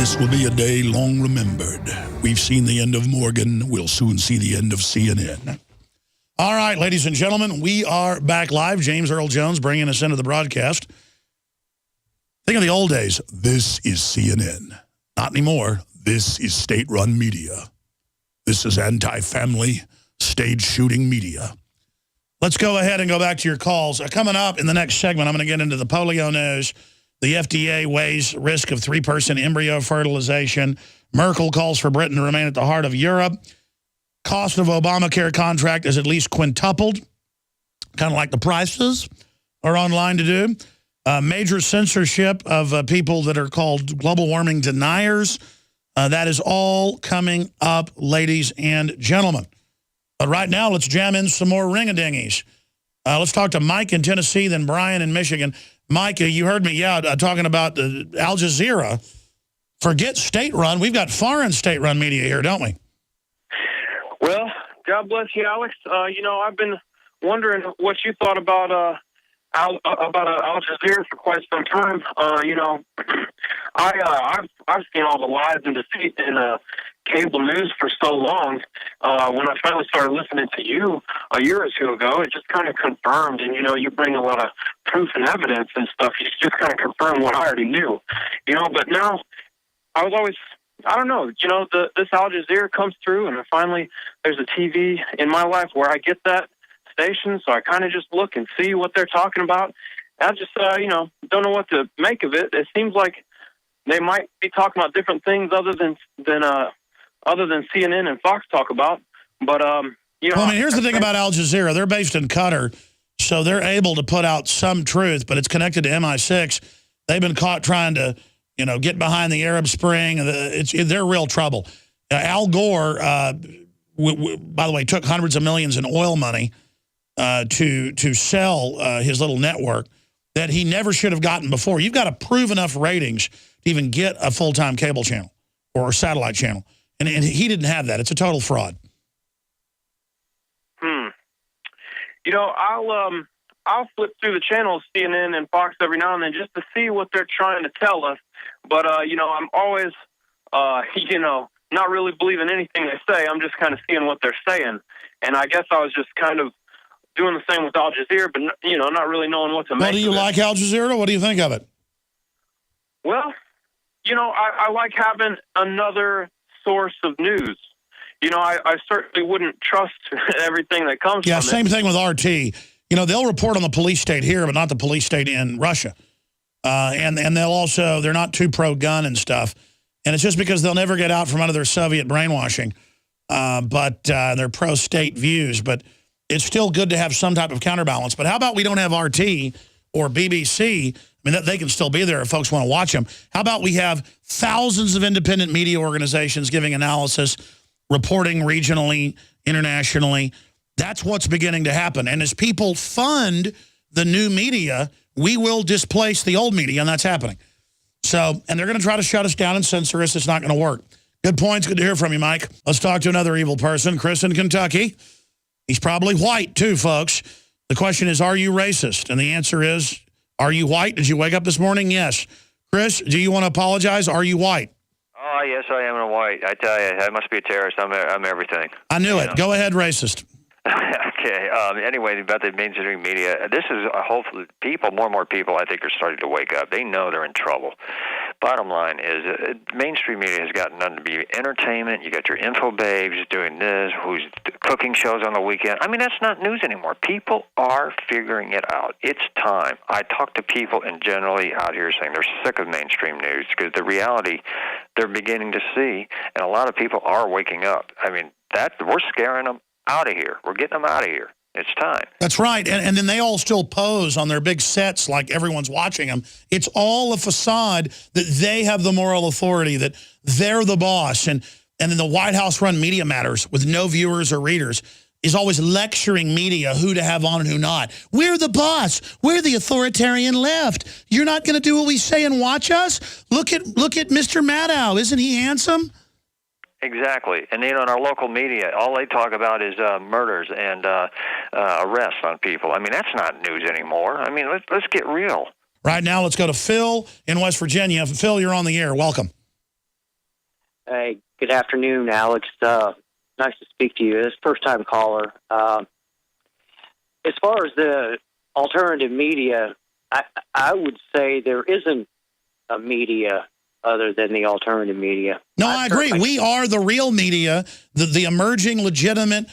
This will be a day long remembered. We've seen the end of Morgan. We'll soon see the end of CNN. All right, ladies and gentlemen, we are back live. James Earl Jones bringing us into the broadcast. Think of the old days. This is CNN. Not anymore. This is state-run media. This is anti-family, stage shooting media. Let's go ahead and go back to your calls. Coming up in the next segment, I'm going to get into the polio news. The FDA weighs risk of 3-person embryo fertilization. Merkel calls for Britain to remain at the heart of Europe. Cost of Obamacare contract is at least quintupled, kind of like the prices are online to do. Major censorship of people that are called global warming deniers. That is all coming up, ladies and gentlemen. But right now, let's jam in some more ring-a-dingies. Let's talk to Mike in Tennessee, then Brian in Michigan. Mike, you heard me, talking about Al Jazeera. Forget state-run. We've got foreign state-run media here, don't we? Well, God bless you, Alex. I've been wondering what you thought about Al Jazeera for quite some time. I've seen all the lies and deceit in cable news for so long. When I finally started listening to you a year or two ago, it just kind of confirmed. And you bring a lot of proof and evidence and stuff. You just kind of confirm what I already knew. But now I was always, I don't know. This Al Jazeera comes through, and finally there's a TV in my life where I get that station, so I kind of just look and see what they're talking about. I just, don't know what to make of it. It seems like they might be talking about different things other than CNN and Fox talk about. But here's the thing about Al Jazeera. They're based in Qatar, so they're able to put out some truth, but it's connected to MI6. They've been caught trying to, get behind the Arab Spring. They're real trouble. Al Gore, by the way, took hundreds of millions in oil money to sell his little network that he never should have gotten before. You've got to prove enough ratings to even get a full-time cable channel or a satellite channel. And he didn't have that. It's a total fraud. I'll flip through the channels, CNN and Fox, every now and then just to see what they're trying to tell us. But, I'm always, not really believing anything they say. I'm just kind of seeing what they're saying. And I guess I was just kind of doing the same with Al Jazeera, but, not really knowing what to make of it. Well, do you like Al Jazeera? What do you think of it? Well, I like having another source of news. I certainly wouldn't trust everything that comes from it. Yeah, same thing with RT. They'll report on the police state here, but not the police state in Russia. And they're not too pro-gun and stuff. And it's just because they'll never get out from under their Soviet brainwashing. But they're pro-state views. But it's still good to have some type of counterbalance. But how about we don't have RT or BBC? I mean, they can still be there if folks want to watch them. How about we have thousands of independent media organizations giving analysis, reporting regionally, internationally? That's what's beginning to happen. And as people fund the new media, we will displace the old media, and that's happening. So, and they're going to try to shut us down and censor us. It's not going to work. Good points. Good to hear from you, Mike. Let's talk to another evil person, Chris in Kentucky. He's probably white, too, folks. The question is, are you racist? And the answer is, are you white? Did you wake up this morning? Yes. Chris, do you want to apologize? Are you white? Oh, yes, I am a white. I tell you, I must be a terrorist. I'm everything. I knew it. Go ahead, racist. Okay. Anyway, about the mainstream media, this is hopefully more and more people I think are starting to wake up. They know they're in trouble. Bottom line is mainstream media has gotten nothing to be entertainment. You got your info babes doing this, who's cooking shows on the weekend. I mean, that's not news anymore. People are figuring it out. It's time. I talk to people and generally out here saying they're sick of mainstream news because the reality they're beginning to see, and a lot of people are waking up. I mean, we're scaring them out of here. We're getting them out of here. It's time. That's right. And then they all still pose on their big sets like everyone's watching them. It's all a facade that they have the moral authority, that they're the boss. And then the White House run Media Matters with no viewers or readers is always lecturing media who to have on and who not. We're the boss. We're the authoritarian left. You're not going to do what we say and watch us? Look at Mr. Maddow. Isn't he handsome? Exactly. And, in our local media, all they talk about is murders and arrests on people. I mean, that's not news anymore. I mean, let's get real. Right now, let's go to Phil in West Virginia. Phil, you're on the air. Welcome. Hey, good afternoon, Alex. Nice to speak to you. This is first-time caller. As far as the alternative media, I would say there isn't a media other than the alternative media. No, I agree. We are the real media, the emerging, legitimate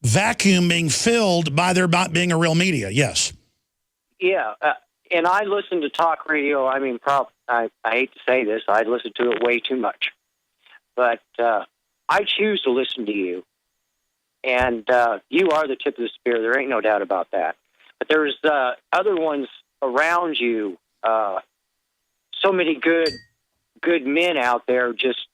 vacuum being filled by there not being a real media, yes. Yeah, and I listen to talk radio. I mean, I hate to say this. I listen to it way too much. But I choose to listen to you. And you are the tip of the spear. There ain't no doubt about that. But there's other ones around you. So many good men out there just...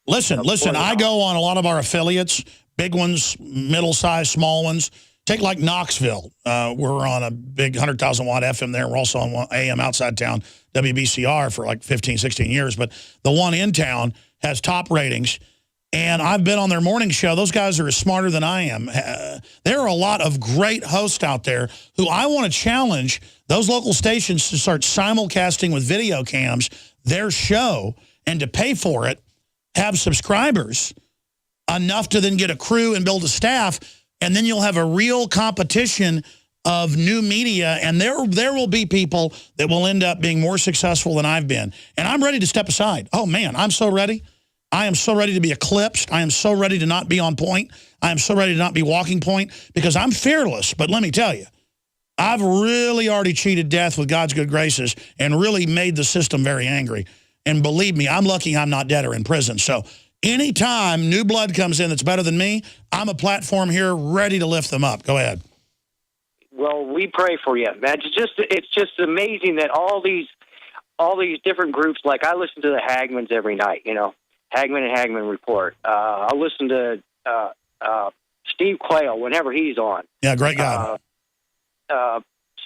Listen, I go on a lot of our affiliates, big ones, middle-sized, small ones. Take like Knoxville. We're on a big 100,000-watt FM there. We're also on AM outside town, WBCR, for like 15, 16 years. But the one in town has top ratings. And I've been on their morning show. Those guys are as smarter than I am. There are a lot of great hosts out there who I want to challenge those local stations to start simulcasting with video cams their show, and to pay for it, have subscribers enough to then get a crew and build a staff, and then you'll have a real competition of new media, and there will be people that will end up being more successful than I've been. And I'm ready to step aside. Oh, man, I'm so ready. I am so ready to be eclipsed. I am so ready to not be on point. I am so ready to not be walking point, because I'm fearless. But let me tell you, I've really already cheated death with God's good graces and really made the system very angry. And believe me, I'm lucky I'm not dead or in prison. So anytime new blood comes in that's better than me, I'm a platform here ready to lift them up. Go ahead. Well, we pray for you, man. It's just amazing that all these different groups, like I listen to the Hagmans every night, you know. Hagman and Hagman Report. I listen to Steve Quayle whenever he's on. Yeah, great guy.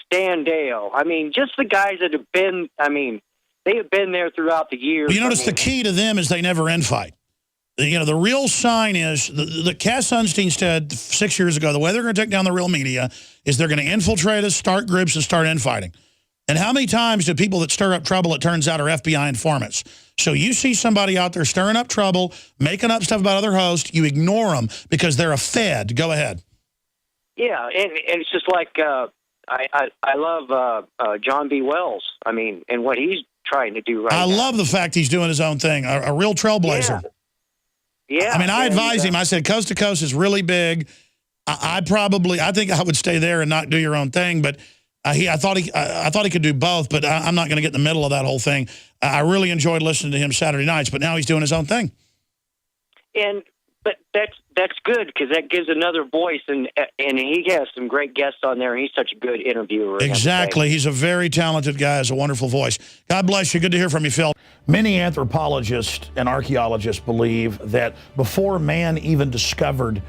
Stan Dale. I mean, just the guys that have been, they have been there throughout the years. But you notice the key to them is they never infight. You know, the real sign is, the Cass Sunstein said 6 years ago, the way they're going to take down the real media is they're going to infiltrate us, start groups, and start infighting. And how many times do people that stir up trouble, it turns out, are FBI informants? So you see somebody out there stirring up trouble, making up stuff about other hosts, you ignore them because they're a fed. Go ahead. Yeah, and it's just like I love John B. Wells. I mean, and what he's trying to do right now. I love the fact he's doing his own thing, a real trailblazer. Yeah. I mean, I advised him. I said, Coast to Coast is really big. I think I would stay there and not do your own thing, but... I thought he could do both, but I'm not going to get in the middle of that whole thing. I really enjoyed listening to him Saturday nights, but now he's doing his own thing. But that's good, because that gives another voice, and he has some great guests on there. He's such a good interviewer. Exactly. He's a very talented guy, has a wonderful voice. God bless you. Good to hear from you, Phil. Many anthropologists and archaeologists believe that before man even discovered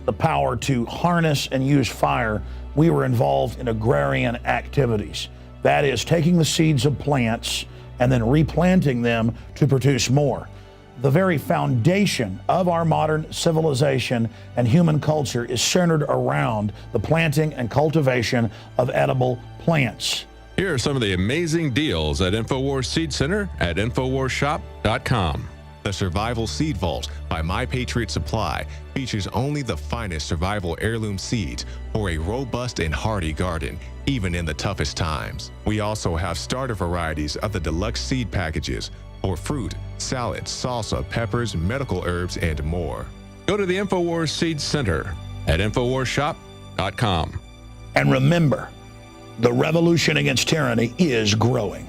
the power to harness and use fire, we were involved in agrarian activities. That is, taking the seeds of plants and then replanting them to produce more. The very foundation of our modern civilization and human culture is centered around the planting and cultivation of edible plants. Here are some of the amazing deals at InfoWars Seed Center at InfoWarsShop.com. The Survival Seed Vault by My Patriot Supply features only the finest survival heirloom seeds for a robust and hardy garden, even in the toughest times. We also have starter varieties of the deluxe seed packages for fruit, salads, salsa, peppers, medical herbs, and more. Go to the InfoWars Seed Center at InfoWarsShop.com. And remember, the revolution against tyranny is growing.